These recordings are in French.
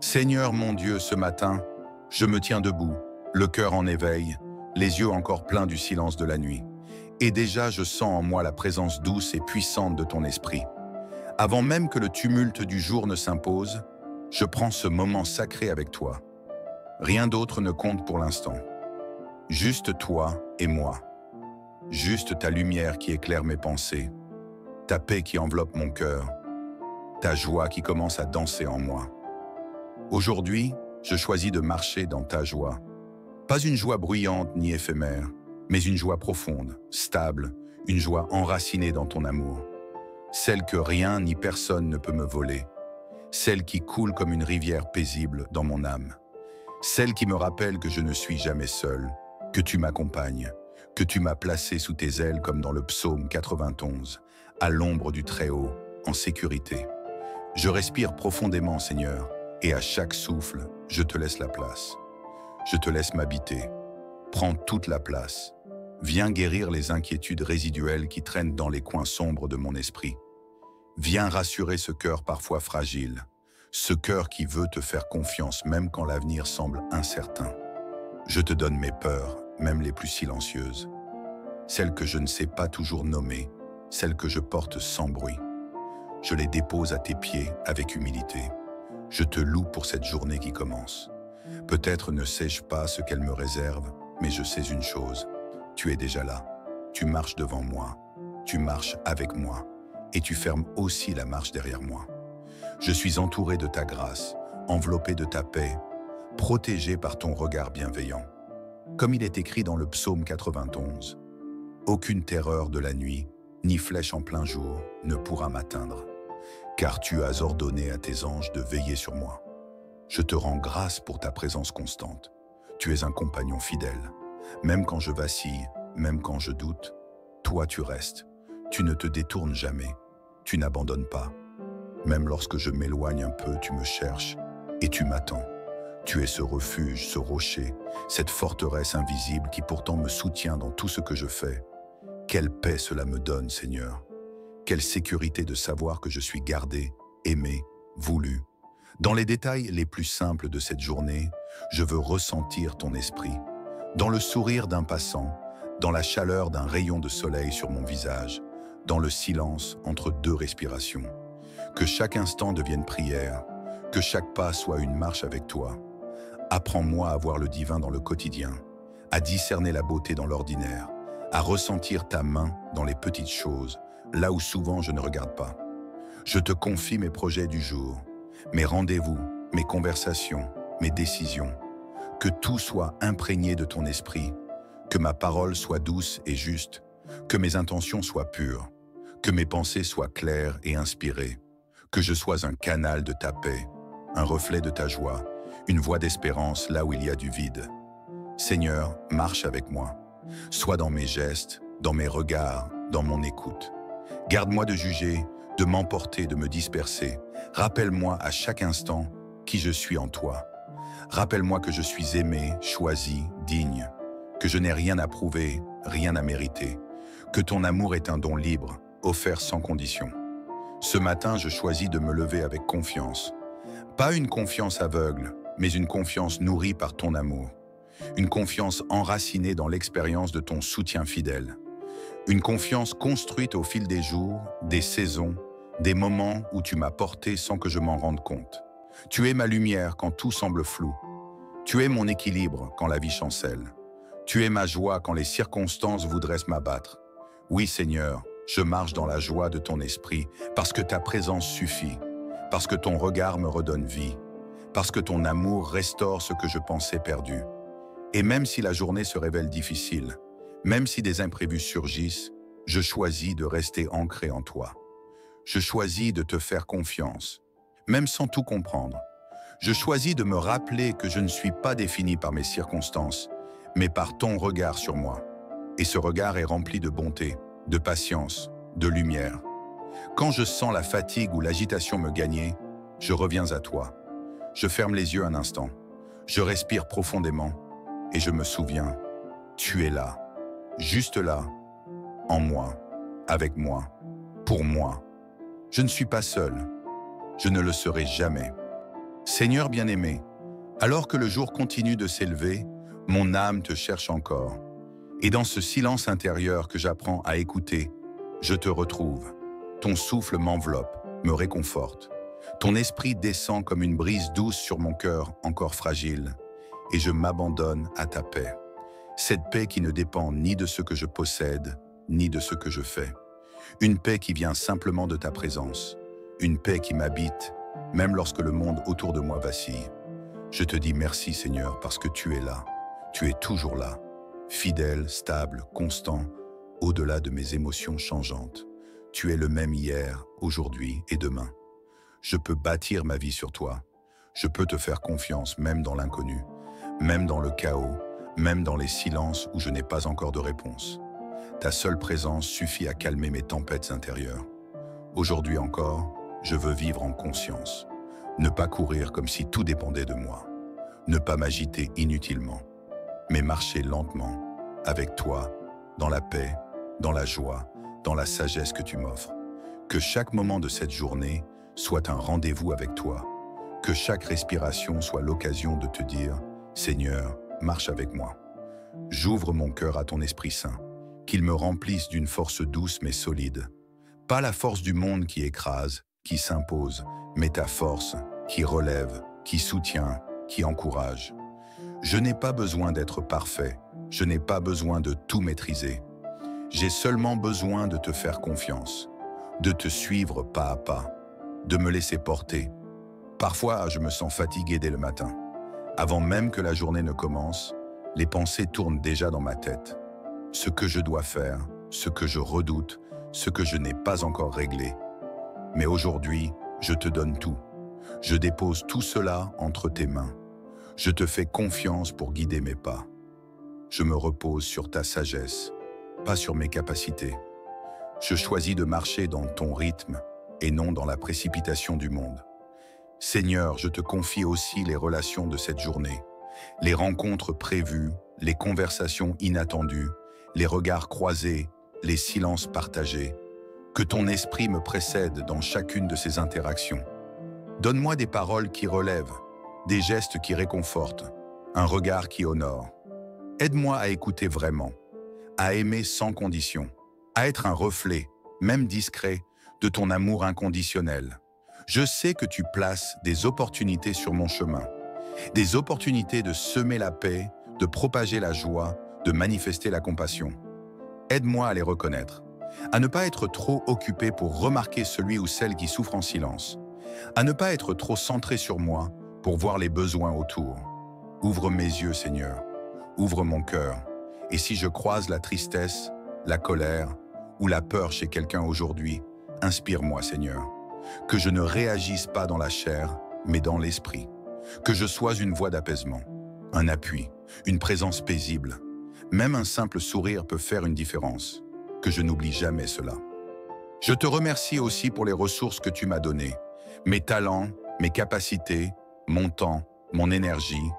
Seigneur mon Dieu, ce matin, je me tiens debout, le cœur en éveil, les yeux encore pleins du silence de la nuit. Et déjà je sens en moi la présence douce et puissante de ton esprit. Avant même que le tumulte du jour ne s'impose, je prends ce moment sacré avec toi. Rien d'autre ne compte pour l'instant. Juste toi et moi. Juste ta lumière qui éclaire mes pensées, ta paix qui enveloppe mon cœur, ta joie qui commence à danser en moi. Aujourd'hui, je choisis de marcher dans ta joie. Pas une joie bruyante ni éphémère, mais une joie profonde, stable, une joie enracinée dans ton amour. Celle que rien ni personne ne peut me voler. Celle qui coule comme une rivière paisible dans mon âme. Celle qui me rappelle que je ne suis jamais seul, que tu m'accompagnes, que tu m'as placé sous tes ailes comme dans le psaume 91, à l'ombre du Très-Haut, en sécurité. Je respire profondément, Seigneur, et à chaque souffle, je te laisse la place. Je te laisse m'habiter. Prends toute la place. Viens guérir les inquiétudes résiduelles qui traînent dans les coins sombres de mon esprit. Viens rassurer ce cœur parfois fragile, ce cœur qui veut te faire confiance même quand l'avenir semble incertain. Je te donne mes peurs, même les plus silencieuses. Celles que je ne sais pas toujours nommer, celles que je porte sans bruit. Je les dépose à tes pieds avec humilité. Je te loue pour cette journée qui commence. Peut-être ne sais-je pas ce qu'elle me réserve, mais je sais une chose. Tu es déjà là. Tu marches devant moi. Tu marches avec moi. Et tu fermes aussi la marche derrière moi. Je suis entouré de ta grâce, enveloppé de ta paix, protégé par ton regard bienveillant. Comme il est écrit dans le psaume 91, « Aucune terreur de la nuit, ni flèche en plein jour, ne pourra m'atteindre. Car tu as ordonné à tes anges de veiller sur moi. Je te rends grâce pour ta présence constante. Tu es un compagnon fidèle. Même quand je vacille, même quand je doute, toi tu restes. Tu ne te détournes jamais. Tu n'abandonnes pas. Même lorsque je m'éloigne un peu, tu me cherches et tu m'attends. Tu es ce refuge, ce rocher, cette forteresse invisible qui pourtant me soutient dans tout ce que je fais. Quelle paix cela me donne, Seigneur. Quelle sécurité de savoir que je suis gardé, aimé, voulu. Dans les détails les plus simples de cette journée, je veux ressentir ton esprit. Dans le sourire d'un passant, dans la chaleur d'un rayon de soleil sur mon visage, dans le silence entre deux respirations. Que chaque instant devienne prière, que chaque pas soit une marche avec toi. Apprends-moi à voir le divin dans le quotidien, à discerner la beauté dans l'ordinaire, à ressentir ta main dans les petites choses, là où souvent je ne regarde pas. Je te confie mes projets du jour, mes rendez-vous, mes conversations, mes décisions. Que tout soit imprégné de ton esprit, que ma parole soit douce et juste, que mes intentions soient pures, que mes pensées soient claires et inspirées, que je sois un canal de ta paix, un reflet de ta joie, une voie d'espérance là où il y a du vide. Seigneur, marche avec moi. Sois dans mes gestes, dans mes regards, dans mon écoute. Garde-moi de juger, de m'emporter, de me disperser. Rappelle-moi à chaque instant qui je suis en toi. Rappelle-moi que je suis aimé, choisi, digne, que je n'ai rien à prouver, rien à mériter, que ton amour est un don libre, offert sans condition. Ce matin, je choisis de me lever avec confiance. Pas une confiance aveugle, mais une confiance nourrie par ton amour. Une confiance enracinée dans l'expérience de ton soutien fidèle. Une confiance construite au fil des jours, des saisons, des moments où tu m'as porté sans que je m'en rende compte. Tu es ma lumière quand tout semble flou. Tu es mon équilibre quand la vie chancelle. Tu es ma joie quand les circonstances voudraient m'abattre. Oui, Seigneur, je marche dans la joie de ton esprit parce que ta présence suffit, parce que ton regard me redonne vie, parce que ton amour restaure ce que je pensais perdu. Et même si la journée se révèle difficile, même si des imprévus surgissent, je choisis de rester ancré en toi. Je choisis de te faire confiance, même sans tout comprendre. Je choisis de me rappeler que je ne suis pas défini par mes circonstances, mais par ton regard sur moi. Et ce regard est rempli de bonté, de patience, de lumière. Quand je sens la fatigue ou l'agitation me gagner, je reviens à toi. Je ferme les yeux un instant. Je respire profondément et je me souviens, tu es là, juste là, en moi, avec moi, pour moi. Je ne suis pas seul. Je ne le serai jamais. Seigneur bien-aimé, alors que le jour continue de s'élever, mon âme te cherche encore. Et dans ce silence intérieur que j'apprends à écouter, je te retrouve. Ton souffle m'enveloppe, me réconforte. Ton esprit descend comme une brise douce sur mon cœur encore fragile, et je m'abandonne à ta paix. Cette paix qui ne dépend ni de ce que je possède, ni de ce que je fais. Une paix qui vient simplement de ta présence. Une paix qui m'habite, même lorsque le monde autour de moi vacille. Je te dis merci Seigneur parce que tu es là. Tu es toujours là, fidèle, stable, constant, au-delà de mes émotions changeantes. Tu es le même hier, aujourd'hui et demain. Je peux bâtir ma vie sur toi. Je peux te faire confiance même dans l'inconnu, même dans le chaos, même dans les silences où je n'ai pas encore de réponse. Ta seule présence suffit à calmer mes tempêtes intérieures. Aujourd'hui encore, je veux vivre en conscience. Ne pas courir comme si tout dépendait de moi. Ne pas m'agiter inutilement, mais marcher lentement, avec toi, dans la paix, dans la joie, dans la sagesse que tu m'offres. Que chaque moment de cette journée soit un rendez-vous avec toi. Que chaque respiration soit l'occasion de te dire « Seigneur, marche avec moi ». J'ouvre mon cœur à ton Esprit Saint, qu'il me remplisse d'une force douce mais solide. Pas la force du monde qui écrase, qui s'impose, mais ta force qui relève, qui soutient, qui encourage. Je n'ai pas besoin d'être parfait, je n'ai pas besoin de tout maîtriser. J'ai seulement besoin de te faire confiance, de te suivre pas à pas, de me laisser porter. Parfois, je me sens fatigué dès le matin. Avant même que la journée ne commence, les pensées tournent déjà dans ma tête. Ce que je dois faire, ce que je redoute, ce que je n'ai pas encore réglé. Mais aujourd'hui, je te donne tout. Je dépose tout cela entre tes mains. Je te fais confiance pour guider mes pas. Je me repose sur ta sagesse, pas sur mes capacités. Je choisis de marcher dans ton rythme et non dans la précipitation du monde. Seigneur, je te confie aussi les relations de cette journée, les rencontres prévues, les conversations inattendues, les regards croisés, les silences partagés. Que ton esprit me précède dans chacune de ces interactions. Donne-moi des paroles qui relèvent, des gestes qui réconfortent, un regard qui honore. Aide-moi à écouter vraiment, à aimer sans condition, à être un reflet, même discret, de ton amour inconditionnel. Je sais que tu places des opportunités sur mon chemin, des opportunités de semer la paix, de propager la joie, de manifester la compassion. Aide-moi à les reconnaître, à ne pas être trop occupé pour remarquer celui ou celle qui souffre en silence, à ne pas être trop centré sur moi pour voir les besoins autour. Ouvre mes yeux, Seigneur, ouvre mon cœur, et si je croise la tristesse, la colère ou la peur chez quelqu'un aujourd'hui, inspire-moi, Seigneur, que je ne réagisse pas dans la chair, mais dans l'esprit, que je sois une voix d'apaisement, un appui, une présence paisible. Même un simple sourire peut faire une différence, que je n'oublie jamais cela. Je te remercie aussi pour les ressources que tu m'as données, mes talents, mes capacités, mon temps, mon énergie.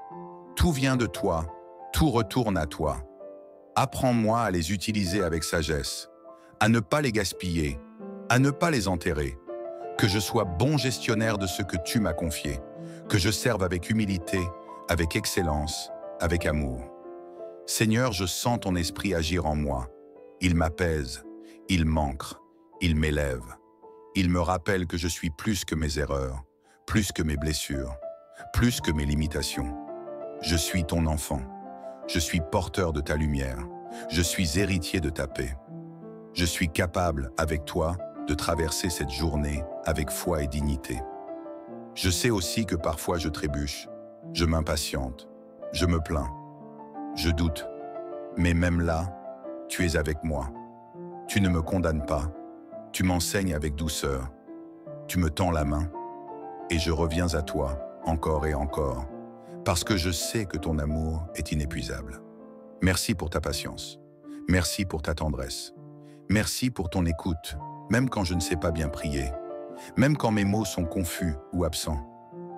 Tout vient de toi, tout retourne à toi. Apprends-moi à les utiliser avec sagesse, à ne pas les gaspiller, à ne pas les enterrer. Que je sois bon gestionnaire de ce que tu m'as confié, que je serve avec humilité, avec excellence, avec amour. Seigneur, je sens ton esprit agir en moi. Il m'apaise, il m'ancre, il m'élève. Il me rappelle que je suis plus que mes erreurs, plus que mes blessures, plus que mes limitations. Je suis ton enfant. Je suis porteur de ta lumière. Je suis héritier de ta paix. Je suis capable, avec toi, de traverser cette journée avec foi et dignité. Je sais aussi que parfois je trébuche, je m'impatiente, je me plains, je doute. Mais même là, tu es avec moi. Tu ne me condamnes pas, tu m'enseignes avec douceur. Tu me tends la main et je reviens à toi encore et encore, parce que je sais que ton amour est inépuisable. Merci pour ta patience. Merci pour ta tendresse. Merci pour ton écoute, même quand je ne sais pas bien prier. Même quand mes mots sont confus ou absents.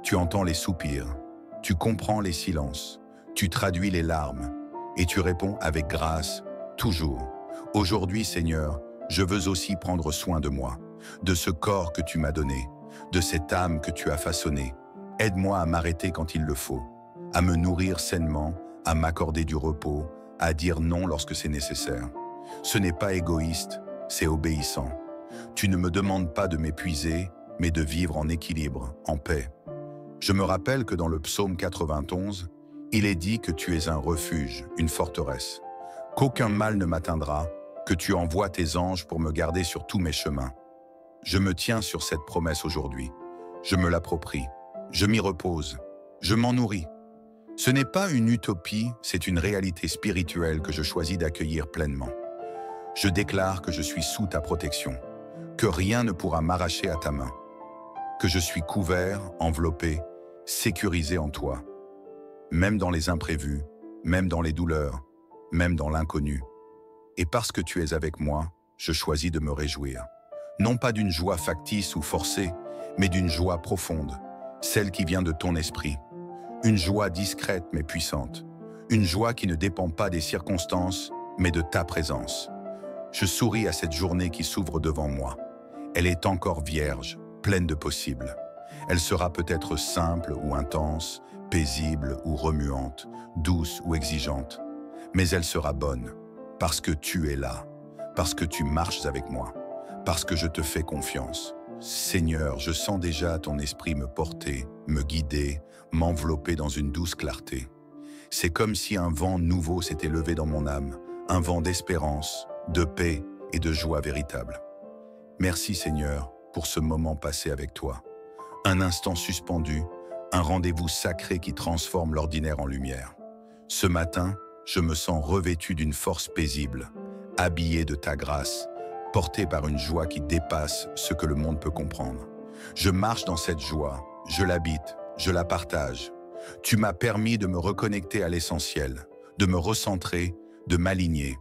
Tu entends les soupirs, tu comprends les silences, tu traduis les larmes et tu réponds avec grâce, toujours. Aujourd'hui, Seigneur, je veux aussi prendre soin de moi, de ce corps que tu m'as donné, de cette âme que tu as façonnée, Aide-moi à m'arrêter quand il le faut, à me nourrir sainement, à m'accorder du repos, à dire non lorsque c'est nécessaire. Ce n'est pas égoïste, c'est obéissant. Tu ne me demandes pas de m'épuiser, mais de vivre en équilibre, en paix. Je me rappelle que dans le psaume 91, il est dit que tu es un refuge, une forteresse, qu'aucun mal ne m'atteindra, que tu envoies tes anges pour me garder sur tous mes chemins. Je me tiens sur cette promesse aujourd'hui. Je me l'approprie. Je m'y repose. Je m'en nourris. Ce n'est pas une utopie, c'est une réalité spirituelle que je choisis d'accueillir pleinement. Je déclare que je suis sous ta protection, que rien ne pourra m'arracher à ta main, que je suis couvert, enveloppé, sécurisé en toi, même dans les imprévus, même dans les douleurs, même dans l'inconnu. Et parce que tu es avec moi, je choisis de me réjouir. Non pas d'une joie factice ou forcée, mais d'une joie profonde, celle qui vient de ton esprit. Une joie discrète mais puissante. Une joie qui ne dépend pas des circonstances, mais de ta présence. Je souris à cette journée qui s'ouvre devant moi. Elle est encore vierge, pleine de possibles. Elle sera peut-être simple ou intense, paisible ou remuante, douce ou exigeante. Mais elle sera bonne, parce que tu es là, parce que tu marches avec moi, parce que je te fais confiance. Seigneur, je sens déjà ton esprit me porter, me guider, m'envelopper dans une douce clarté. C'est comme si un vent nouveau s'était levé dans mon âme, un vent d'espérance, de paix et de joie véritable. Merci Seigneur pour ce moment passé avec toi. Un instant suspendu, un rendez-vous sacré qui transforme l'ordinaire en lumière. Ce matin, je me sens revêtu d'une force paisible, habillé de ta grâce, porté par une joie qui dépasse ce que le monde peut comprendre. Je marche dans cette joie, je l'habite, je la partage. Tu m'as permis de me reconnecter à l'essentiel, de me recentrer, de m'aligner.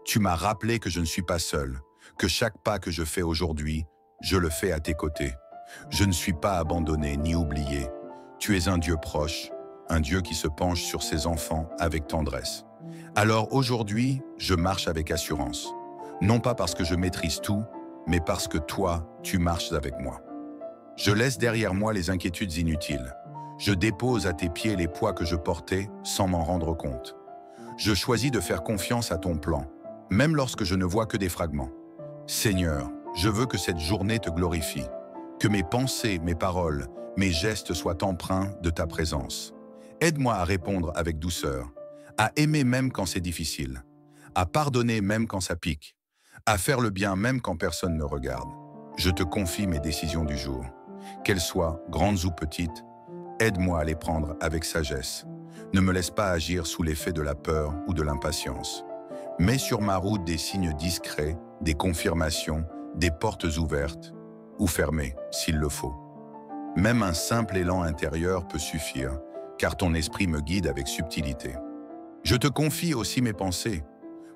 Tu m'as rappelé que je ne suis pas seul, que chaque pas que je fais aujourd'hui, je le fais à tes côtés. Je ne suis pas abandonné ni oublié. Tu es un Dieu proche, un Dieu qui se penche sur ses enfants avec tendresse. Alors aujourd'hui, je marche avec assurance. Non pas parce que je maîtrise tout, mais parce que toi, tu marches avec moi. Je laisse derrière moi les inquiétudes inutiles. Je dépose à tes pieds les poids que je portais sans m'en rendre compte. Je choisis de faire confiance à ton plan, même lorsque je ne vois que des fragments. Seigneur, je veux que cette journée te glorifie, que mes pensées, mes paroles, mes gestes soient empreints de ta présence. Aide-moi à répondre avec douceur, à aimer même quand c'est difficile, à pardonner même quand ça pique, à faire le bien même quand personne ne regarde. Je te confie mes décisions du jour. Qu'elles soient grandes ou petites, aide-moi à les prendre avec sagesse. Ne me laisse pas agir sous l'effet de la peur ou de l'impatience. Mets sur ma route des signes discrets, des confirmations, des portes ouvertes ou fermées s'il le faut. Même un simple élan intérieur peut suffire, car ton esprit me guide avec subtilité. Je te confie aussi mes pensées.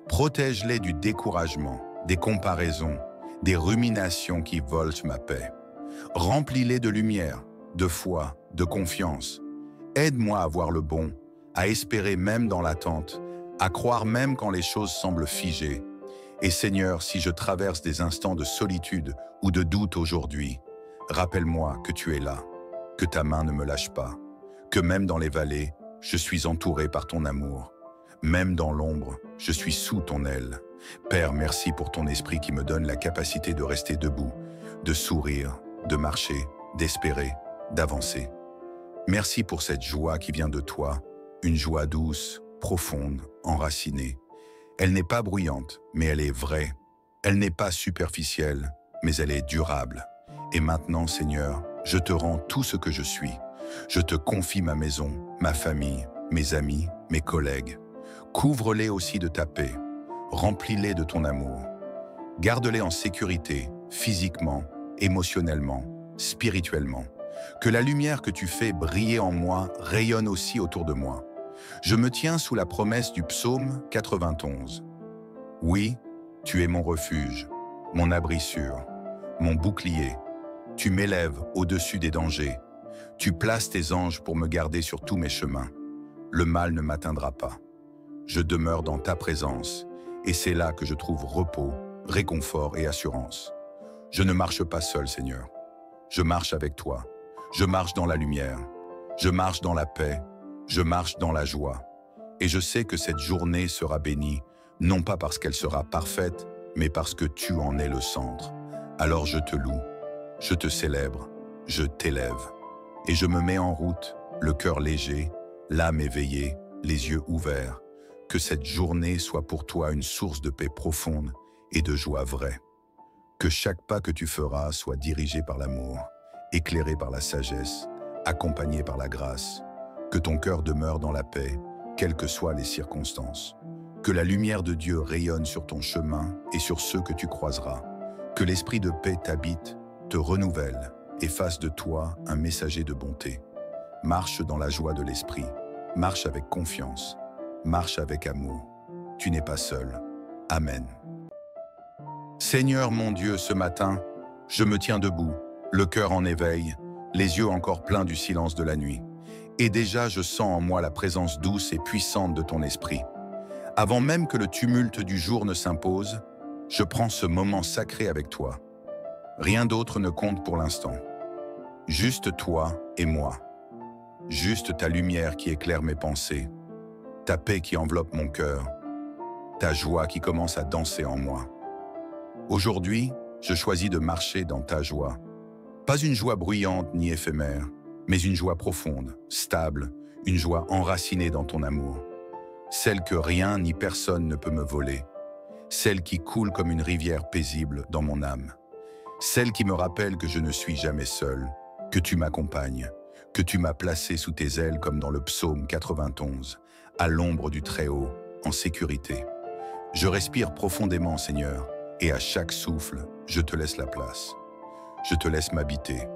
Protège-les du découragement, des comparaisons, des ruminations qui volent ma paix. Remplis-les de lumière, de foi, de confiance. Aide-moi à voir le bon, à espérer même dans l'attente, à croire même quand les choses semblent figées. Et Seigneur, si je traverse des instants de solitude ou de doute aujourd'hui, rappelle-moi que tu es là, que ta main ne me lâche pas, que même dans les vallées, je suis entouré par ton amour. Même dans l'ombre, je suis sous ton aile. Père, merci pour ton esprit qui me donne la capacité de rester debout, de sourire, de marcher, d'espérer, d'avancer. Merci pour cette joie qui vient de toi, une joie douce, profonde, enracinée. Elle n'est pas bruyante, mais elle est vraie. Elle n'est pas superficielle, mais elle est durable. Et maintenant, Seigneur, je te rends tout ce que je suis. Je te confie ma maison, ma famille, mes amis, mes collègues. Couvre-les aussi de ta paix. Remplis-les de ton amour. Garde-les en sécurité, physiquement, émotionnellement, spirituellement. Que la lumière que tu fais briller en moi rayonne aussi autour de moi. Je me tiens sous la promesse du psaume 91. Oui, tu es mon refuge, mon abri sûr, mon bouclier. Tu m'élèves au-dessus des dangers. Tu places tes anges pour me garder sur tous mes chemins. Le mal ne m'atteindra pas. Je demeure dans ta présence, et c'est là que je trouve repos, réconfort et assurance. Je ne marche pas seul, Seigneur. Je marche avec toi. Je marche dans la lumière, Je marche dans la paix, je marche dans la joie. Et je sais que cette journée sera bénie, non pas parce qu'elle sera parfaite, mais parce que tu en es le centre. Alors je te loue, je te célèbre, je t'élève. Et je me mets en route, le cœur léger, l'âme éveillée, les yeux ouverts. Que cette journée soit pour toi une source de paix profonde et de joie vraie. Que chaque pas que tu feras soit dirigé par l'amour, éclairé par la sagesse, accompagné par la grâce. Que ton cœur demeure dans la paix, quelles que soient les circonstances. Que la lumière de Dieu rayonne sur ton chemin et sur ceux que tu croiseras. Que l'esprit de paix t'habite, te renouvelle et fasse de toi un messager de bonté. Marche dans la joie de l'esprit, marche avec confiance, marche avec amour. Tu n'es pas seul. Amen. Seigneur mon Dieu, ce matin, je me tiens debout, le cœur en éveil, les yeux encore pleins du silence de la nuit. Et déjà je sens en moi la présence douce et puissante de ton esprit. Avant même que le tumulte du jour ne s'impose, je prends ce moment sacré avec toi. Rien d'autre ne compte pour l'instant. Juste toi et moi. Juste ta lumière qui éclaire mes pensées, ta paix qui enveloppe mon cœur, ta joie qui commence à danser en moi. Aujourd'hui, je choisis de marcher dans ta joie. Pas une joie bruyante ni éphémère, mais une joie profonde, stable, une joie enracinée dans ton amour. Celle que rien ni personne ne peut me voler. Celle qui coule comme une rivière paisible dans mon âme. Celle qui me rappelle que je ne suis jamais seul, que tu m'accompagnes, que tu m'as placé sous tes ailes comme dans le psaume 91, à l'ombre du Très-Haut, en sécurité. Je respire profondément, Seigneur, et à chaque souffle, je te laisse la place. Je te laisse m'habiter.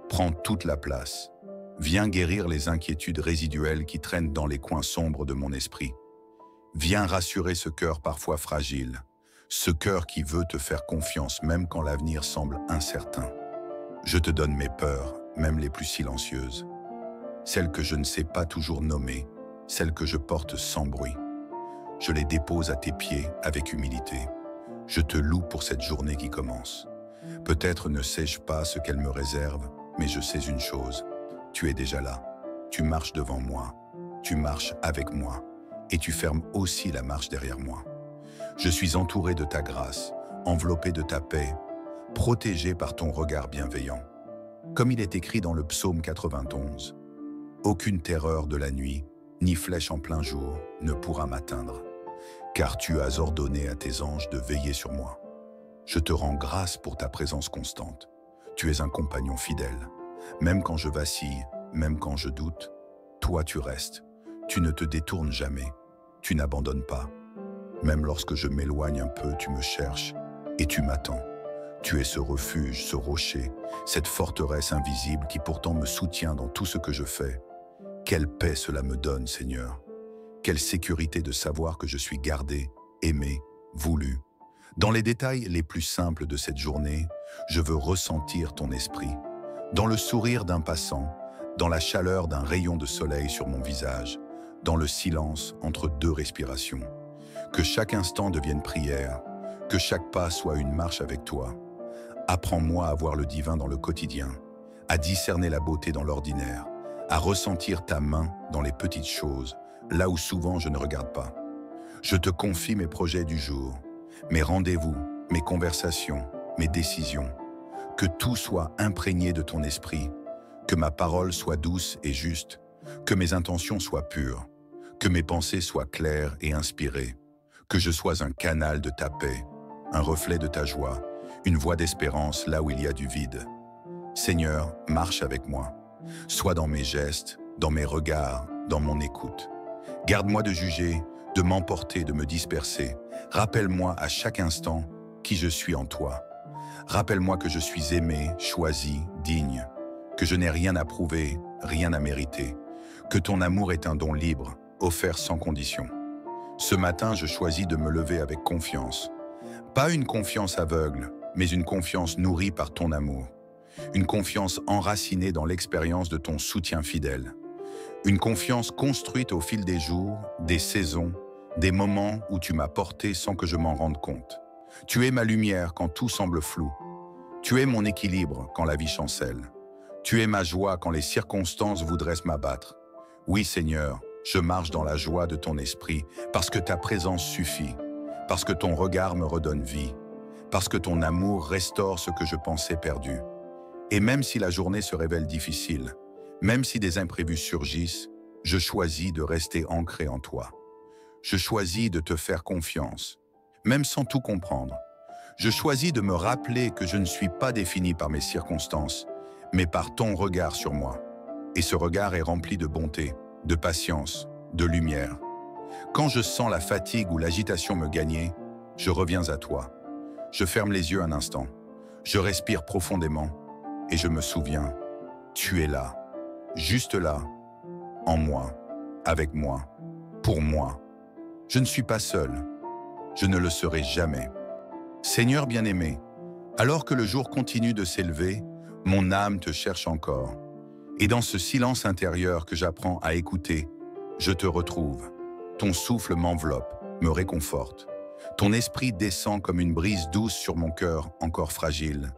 Prends toute la place. Viens guérir les inquiétudes résiduelles qui traînent dans les coins sombres de mon esprit. Viens rassurer ce cœur parfois fragile, ce cœur qui veut te faire confiance même quand l'avenir semble incertain. Je te donne mes peurs, même les plus silencieuses, celles que je ne sais pas toujours nommer, celles que je porte sans bruit. Je les dépose à tes pieds avec humilité. Je te loue pour cette journée qui commence. Peut-être ne sais-je pas ce qu'elle me réserve, mais je sais une chose, tu es déjà là. Tu marches devant moi, tu marches avec moi, et tu fermes aussi la marche derrière moi. Je suis entouré de ta grâce, enveloppé de ta paix, protégé par ton regard bienveillant. Comme il est écrit dans le psaume 91, « Aucune terreur de la nuit, ni flèche en plein jour, ne pourra m'atteindre, car tu as ordonné à tes anges de veiller sur moi. Je te rends grâce pour ta présence constante. Tu es un compagnon fidèle. Même quand je vacille, même quand je doute, toi tu restes. Tu ne te détournes jamais. Tu n'abandonnes pas. Même lorsque je m'éloigne un peu, tu me cherches et tu m'attends. Tu es ce refuge, ce rocher, cette forteresse invisible qui pourtant me soutient dans tout ce que je fais. Quelle paix cela me donne, Seigneur. Quelle sécurité de savoir que je suis gardé, aimé, voulu. Dans les détails les plus simples de cette journée, je veux ressentir ton esprit. Dans le sourire d'un passant, dans la chaleur d'un rayon de soleil sur mon visage, dans le silence entre deux respirations. Que chaque instant devienne prière, que chaque pas soit une marche avec toi. Apprends-moi à voir le divin dans le quotidien, à discerner la beauté dans l'ordinaire, à ressentir ta main dans les petites choses, là où souvent je ne regarde pas. Je te confie mes projets du jour, mes rendez-vous, mes conversations, mes décisions. Que tout soit imprégné de ton esprit, que ma parole soit douce et juste, que mes intentions soient pures, que mes pensées soient claires et inspirées, que je sois un canal de ta paix, un reflet de ta joie, une voie d'espérance là où il y a du vide. Seigneur, marche avec moi, sois dans mes gestes, dans mes regards, dans mon écoute. Garde-moi de juger, de m'emporter, de me disperser. Rappelle-moi à chaque instant qui je suis en toi. Rappelle-moi que je suis aimé, choisi, digne, que je n'ai rien à prouver, rien à mériter, que ton amour est un don libre, offert sans condition. Ce matin, je choisis de me lever avec confiance. Pas une confiance aveugle, mais une confiance nourrie par ton amour. Une confiance enracinée dans l'expérience de ton soutien fidèle. Une confiance construite au fil des jours, des saisons, des moments où tu m'as porté sans que je m'en rende compte. Tu es ma lumière quand tout semble flou. Tu es mon équilibre quand la vie chancelle. Tu es ma joie quand les circonstances voudraient m'abattre. Oui, Seigneur, je marche dans la joie de ton esprit, parce que ta présence suffit, parce que ton regard me redonne vie, parce que ton amour restaure ce que je pensais perdu. Et même si la journée se révèle difficile, même si des imprévus surgissent, je choisis de rester ancré en toi. Je choisis de te faire confiance, même sans tout comprendre. Je choisis de me rappeler que je ne suis pas défini par mes circonstances, mais par ton regard sur moi. Et ce regard est rempli de bonté, de patience, de lumière. Quand je sens la fatigue ou l'agitation me gagner, je reviens à toi. Je ferme les yeux un instant, je respire profondément et je me souviens, tu es là, juste là, en moi, avec moi, pour moi. Je ne suis pas seul, je ne le serai jamais. Seigneur bien-aimé, alors que le jour continue de s'élever, mon âme te cherche encore. Et dans ce silence intérieur que j'apprends à écouter, je te retrouve. Ton souffle m'enveloppe, me réconforte. Ton esprit descend comme une brise douce sur mon cœur encore fragile,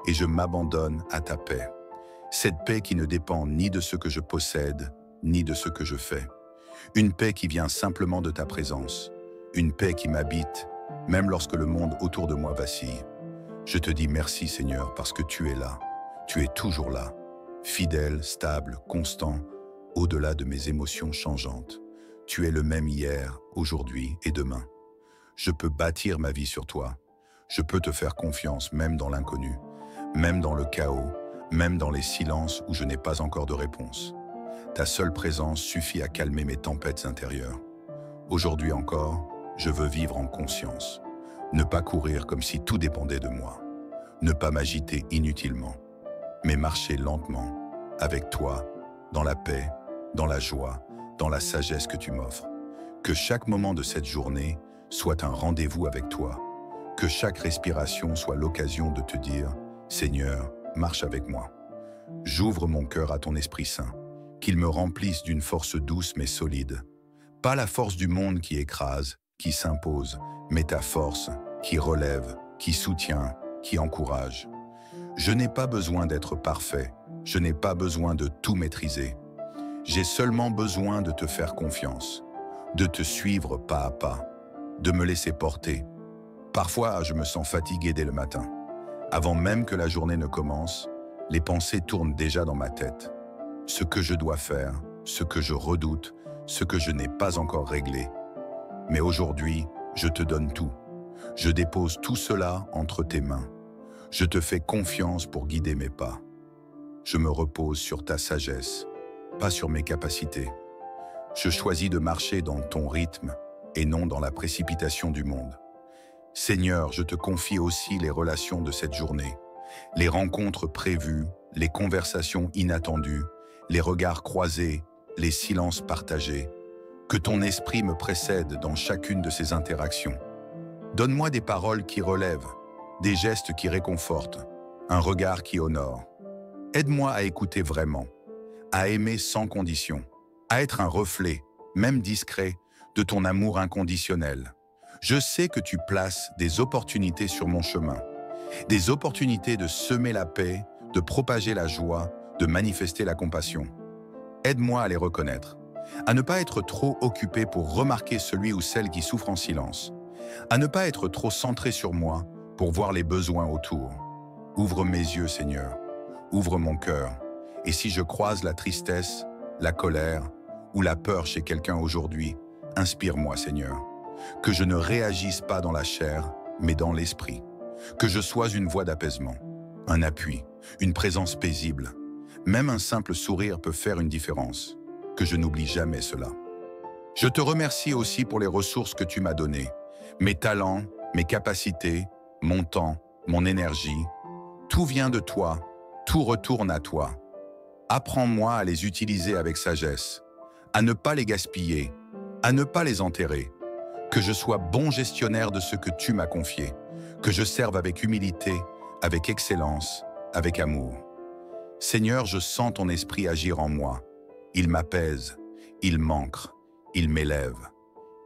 et je m'abandonne à ta paix. Cette paix qui ne dépend ni de ce que je possède, ni de ce que je fais. Une paix qui vient simplement de ta présence. Une paix qui m'habite, même lorsque le monde autour de moi vacille. Je te dis merci Seigneur parce que tu es là. Tu es toujours là, fidèle, stable, constant, au-delà de mes émotions changeantes. Tu es le même hier, aujourd'hui et demain. Je peux bâtir ma vie sur toi. Je peux te faire confiance même dans l'inconnu, même dans le chaos, même dans les silences où je n'ai pas encore de réponse. Ta seule présence suffit à calmer mes tempêtes intérieures. Aujourd'hui encore, je veux vivre en conscience. Ne pas courir comme si tout dépendait de moi. Ne pas m'agiter inutilement, mais marcher lentement, avec toi, dans la paix, dans la joie, dans la sagesse que tu m'offres. Que chaque moment de cette journée soit un rendez-vous avec toi. Que chaque respiration soit l'occasion de te dire « Seigneur, marche avec moi ». J'ouvre mon cœur à ton Esprit Saint, qu'il me remplisse d'une force douce mais solide. Pas la force du monde qui écrase, qui s'impose, mais ta force qui relève, qui soutient, qui encourage. Je n'ai pas besoin d'être parfait, je n'ai pas besoin de tout maîtriser. J'ai seulement besoin de te faire confiance, de te suivre pas à pas, de me laisser porter. Parfois, je me sens fatigué dès le matin. Avant même que la journée ne commence, les pensées tournent déjà dans ma tête. Ce que je dois faire, ce que je redoute, ce que je n'ai pas encore réglé. Mais aujourd'hui, je te donne tout. Je dépose tout cela entre tes mains. Je te fais confiance pour guider mes pas. Je me repose sur ta sagesse, pas sur mes capacités. Je choisis de marcher dans ton rythme et non dans la précipitation du monde. Seigneur, je te confie aussi les relations de cette journée, les rencontres prévues, les conversations inattendues, les regards croisés, les silences partagés. Que ton esprit me précède dans chacune de ces interactions. Donne-moi des paroles qui relèvent, des gestes qui réconfortent, un regard qui honore. Aide-moi à écouter vraiment, à aimer sans condition, à être un reflet, même discret, de ton amour inconditionnel. Je sais que tu places des opportunités sur mon chemin, des opportunités de semer la paix, de propager la joie, de manifester la compassion. Aide-moi à les reconnaître, à ne pas être trop occupé pour remarquer celui ou celle qui souffre en silence, à ne pas être trop centré sur moi pour voir les besoins autour. Ouvre mes yeux, Seigneur, ouvre mon cœur, et si je croise la tristesse, la colère ou la peur chez quelqu'un aujourd'hui, inspire-moi, Seigneur. Que je ne réagisse pas dans la chair, mais dans l'esprit. Que je sois une voix d'apaisement, un appui, une présence paisible. Même un simple sourire peut faire une différence. Que je n'oublie jamais cela. Je te remercie aussi pour les ressources que tu m'as données. Mes talents, mes capacités, mon temps, mon énergie. Tout vient de toi, tout retourne à toi. Apprends-moi à les utiliser avec sagesse, à ne pas les gaspiller, à ne pas les enterrer. Que je sois bon gestionnaire de ce que tu m'as confié, que je serve avec humilité, avec excellence, avec amour. Seigneur, je sens ton esprit agir en moi. Il m'apaise, il m'ancre, il m'élève.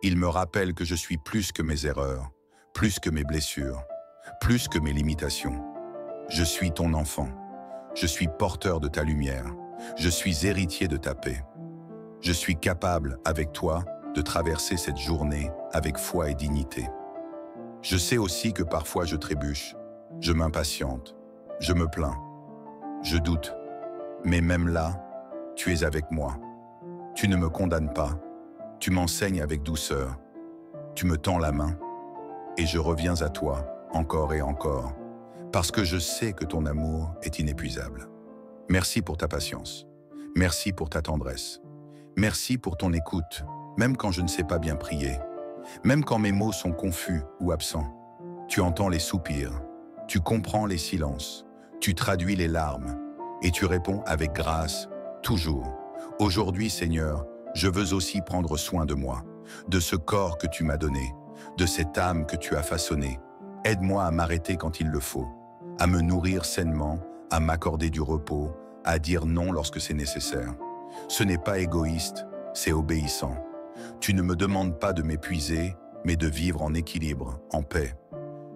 Il me rappelle que je suis plus que mes erreurs, plus que mes blessures, plus que mes limitations. Je suis ton enfant. Je suis porteur de ta lumière. Je suis héritier de ta paix. Je suis capable, avec toi, de traverser cette journée avec foi et dignité. Je sais aussi que parfois je trébuche, je m'impatiente, je me plains, je doute. Mais même là, tu es avec moi. Tu ne me condamnes pas, tu m'enseignes avec douceur. Tu me tends la main et je reviens à toi encore et encore, parce que je sais que ton amour est inépuisable. Merci pour ta patience. Merci pour ta tendresse. Merci pour ton écoute, même quand je ne sais pas bien prier. Même quand mes mots sont confus ou absents. Tu entends les soupirs, tu comprends les silences, tu traduis les larmes et tu réponds avec grâce, toujours. Aujourd'hui, Seigneur, je veux aussi prendre soin de moi, de ce corps que tu m'as donné, de cette âme que tu as façonnée. Aide-moi à m'arrêter quand il le faut, à me nourrir sainement, à m'accorder du repos, à dire non lorsque c'est nécessaire. Ce n'est pas égoïste, c'est obéissant. Tu ne me demandes pas de m'épuiser, mais de vivre en équilibre, en paix.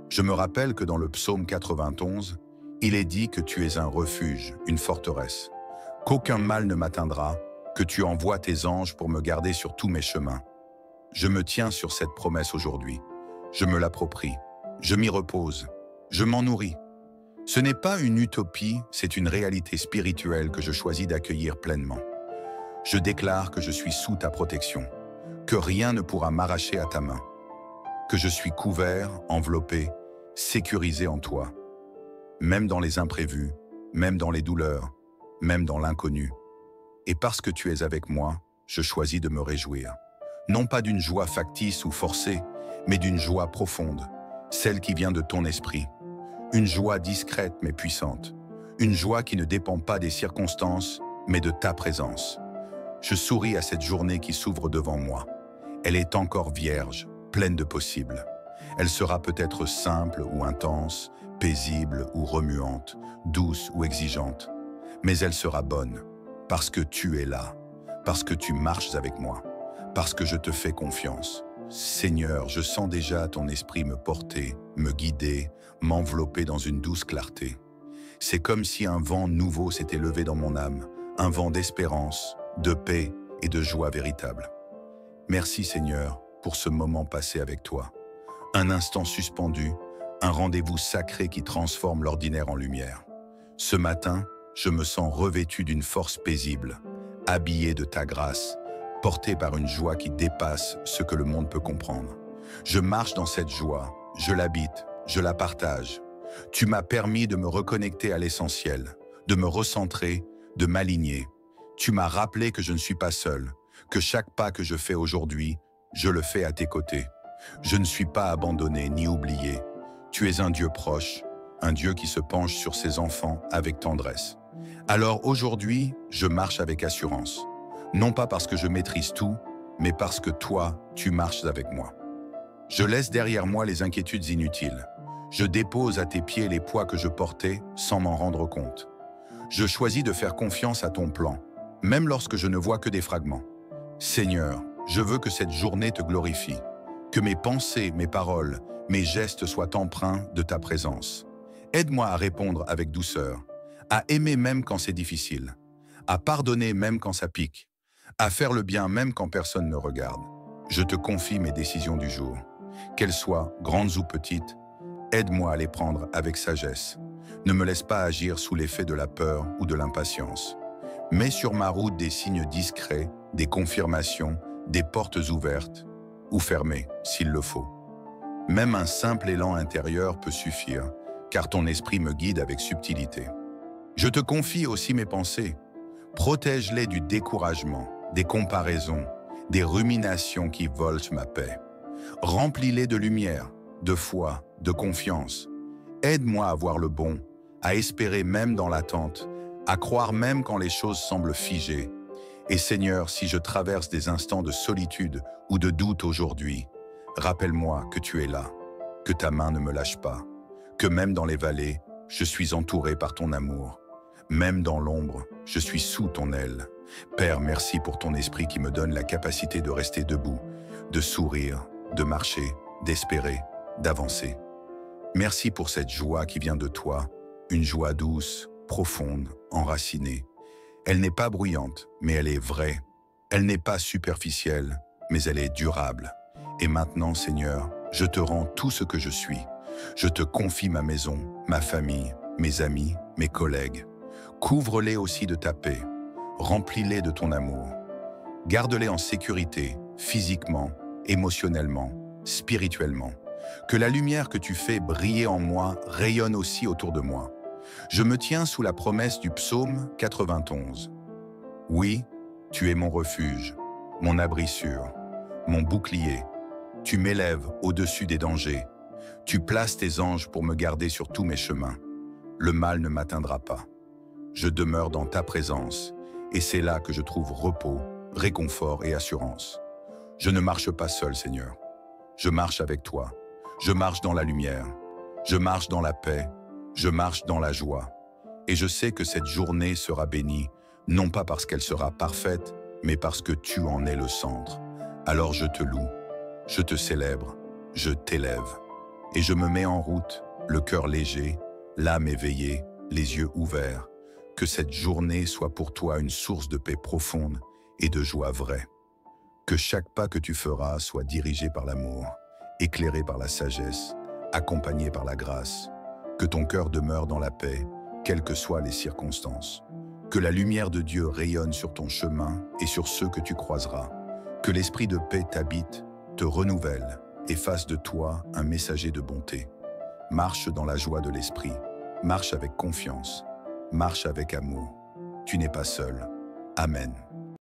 Je me rappelle que dans le psaume 91, il est dit que tu es un refuge, une forteresse, qu'aucun mal ne m'atteindra, que tu envoies tes anges pour me garder sur tous mes chemins. Je me tiens sur cette promesse aujourd'hui. Je me l'approprie. Je m'y repose. Je m'en nourris. Ce n'est pas une utopie, c'est une réalité spirituelle que je choisis d'accueillir pleinement. Je déclare que je suis sous ta protection, que rien ne pourra m'arracher à ta main, que je suis couvert, enveloppé, sécurisé en toi. Même dans les imprévus, même dans les douleurs, même dans l'inconnu. Et parce que tu es avec moi, je choisis de me réjouir. Non pas d'une joie factice ou forcée, mais d'une joie profonde, celle qui vient de ton esprit. Une joie discrète mais puissante. Une joie qui ne dépend pas des circonstances, mais de ta présence. Je souris à cette journée qui s'ouvre devant moi. Elle est encore vierge, pleine de possibles. Elle sera peut-être simple ou intense, paisible ou remuante, douce ou exigeante. Mais elle sera bonne, parce que tu es là, parce que tu marches avec moi, parce que je te fais confiance. Seigneur, je sens déjà ton esprit me porter, me guider, m'envelopper dans une douce clarté. C'est comme si un vent nouveau s'était levé dans mon âme, un vent d'espérance, de paix et de joie véritable. Merci Seigneur pour ce moment passé avec toi. Un instant suspendu, un rendez-vous sacré qui transforme l'ordinaire en lumière. Ce matin, je me sens revêtu d'une force paisible, habillé de ta grâce, porté par une joie qui dépasse ce que le monde peut comprendre. Je marche dans cette joie, je l'habite, je la partage. Tu m'as permis de me reconnecter à l'essentiel, de me recentrer, de m'aligner. Tu m'as rappelé que je ne suis pas seul, que chaque pas que je fais aujourd'hui, je le fais à tes côtés. Je ne suis pas abandonné ni oublié. Tu es un Dieu proche, un Dieu qui se penche sur ses enfants avec tendresse. Alors aujourd'hui, je marche avec assurance. Non pas parce que je maîtrise tout, mais parce que toi, tu marches avec moi. Je laisse derrière moi les inquiétudes inutiles. Je dépose à tes pieds les poids que je portais sans m'en rendre compte. Je choisis de faire confiance à ton plan, même lorsque je ne vois que des fragments. Seigneur, je veux que cette journée te glorifie, que mes pensées, mes paroles, mes gestes soient empreints de ta présence. Aide-moi à répondre avec douceur, à aimer même quand c'est difficile, à pardonner même quand ça pique, à faire le bien même quand personne ne regarde. Je te confie mes décisions du jour. Qu'elles soient grandes ou petites, aide-moi à les prendre avec sagesse. Ne me laisse pas agir sous l'effet de la peur ou de l'impatience. Mets sur ma route des signes discrets, des confirmations, des portes ouvertes ou fermées, s'il le faut. Même un simple élan intérieur peut suffire, car ton esprit me guide avec subtilité. Je te confie aussi mes pensées. Protège-les du découragement, des comparaisons, des ruminations qui volent ma paix. Remplis-les de lumière, de foi, de confiance. Aide-moi à voir le bon, à espérer même dans l'attente, à croire même quand les choses semblent figées. Et Seigneur, si je traverse des instants de solitude ou de doute aujourd'hui, rappelle-moi que tu es là, que ta main ne me lâche pas, que même dans les vallées, je suis entouré par ton amour. Même dans l'ombre, je suis sous ton aile. Père, merci pour ton esprit qui me donne la capacité de rester debout, de sourire, de marcher, d'espérer, d'avancer. Merci pour cette joie qui vient de toi, une joie douce, profonde, enracinée. Elle n'est pas bruyante, mais elle est vraie. Elle n'est pas superficielle, mais elle est durable. Et maintenant, Seigneur, je te rends tout ce que je suis. Je te confie ma maison, ma famille, mes amis, mes collègues. Couvre-les aussi de ta paix. Remplis-les de ton amour. Garde-les en sécurité, physiquement, émotionnellement, spirituellement. Que la lumière que tu fais briller en moi rayonne aussi autour de moi. Je me tiens sous la promesse du psaume 91. Oui, tu es mon refuge, mon abri sûr, mon bouclier. Tu m'élèves au-dessus des dangers. Tu places tes anges pour me garder sur tous mes chemins. Le mal ne m'atteindra pas. Je demeure dans ta présence, et c'est là que je trouve repos, réconfort et assurance. Je ne marche pas seul, Seigneur. Je marche avec toi. Je marche dans la lumière. Je marche dans la paix. Je marche dans la joie. Et je sais que cette journée sera bénie, non pas parce qu'elle sera parfaite, mais parce que tu en es le centre. Alors je te loue, je te célèbre, je t'élève. Et je me mets en route, le cœur léger, l'âme éveillée, les yeux ouverts. Que cette journée soit pour toi une source de paix profonde et de joie vraie. Que chaque pas que tu feras soit dirigé par l'amour, éclairé par la sagesse, accompagné par la grâce. Que ton cœur demeure dans la paix, quelles que soient les circonstances. Que la lumière de Dieu rayonne sur ton chemin et sur ceux que tu croiseras. Que l'esprit de paix t'habite, te renouvelle et fasse de toi un messager de bonté. Marche dans la joie de l'esprit, marche avec confiance, marche avec amour. Tu n'es pas seul. Amen.